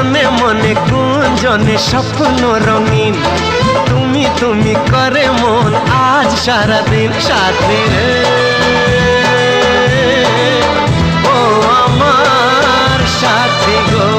মনে মনে গুঞ্জনে স্বপ্ন রঙিন, তুমি তুমি করে মন আজ সারাদিন সাথী রে। ও আমার সাথী গো।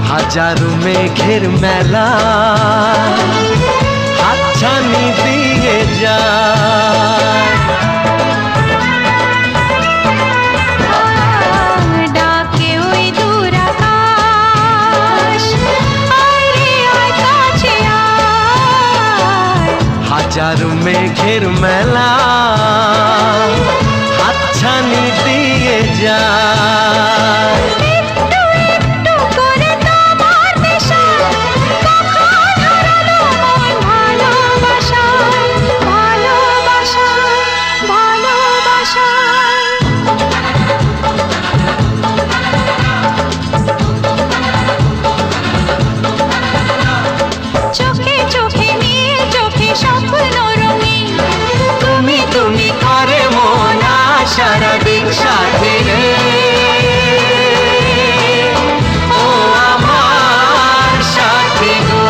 হাজারো মেঘের মেলা হাতছানি দিয়ে যায়, ডাকে ওই দূর আকাশ, আয় রে আয় কাছে আয়। হাজারো মেঘের মেলা হাতছানি দিয়ে যায়। চোখে চোখে নীল চোখে স্বপ্ন রঙিন, তুমি তুমি করে মন সারাদিন সাথী রে। ও আমার সাথী গো।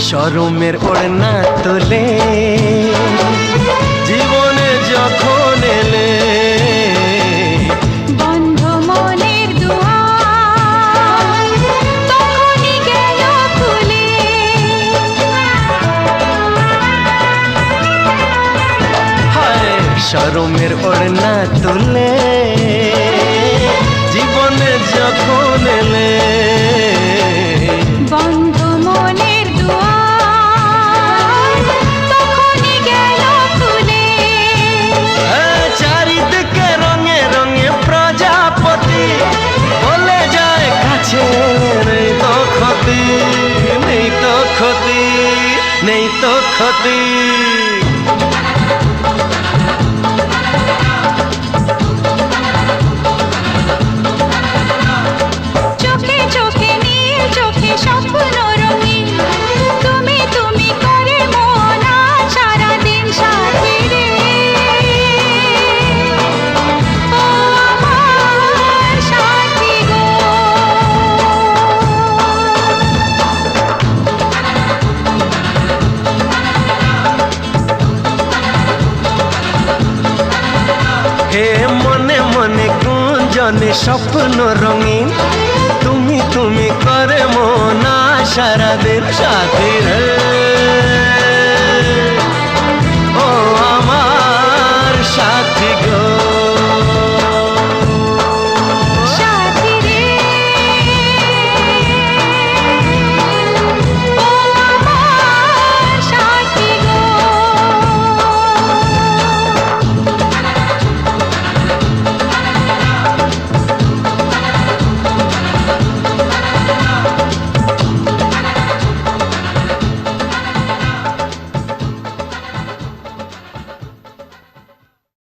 শরমের ওড়না তোলে জীবনে যখন এলে, বন্ধ মনের দুয়ার তখনই গেল খুলে। হায় শরমের ওড়না তোলে জীবনে যখন এলে, বন্ধ মনের দুয়ার তখনই গেল খুলে। চারিদিকে রঙে রঙে প্রজাপতি বলে যায় কাছে, নেই তো ক্ষতি নেই তো ক্ষতি নেই তো ক্ষতি। চোখে চোখে নীল চোখে স্বপ্ন রঙিন, তুমি তুমি করে মন সারাদিন সাথী রে। ও আমার সাথী গো। হে মনে মনে গুঞ্জনে স্বপ্ন রঙিন, তুমি তুমি করে মন সারাদিন সাথী রে।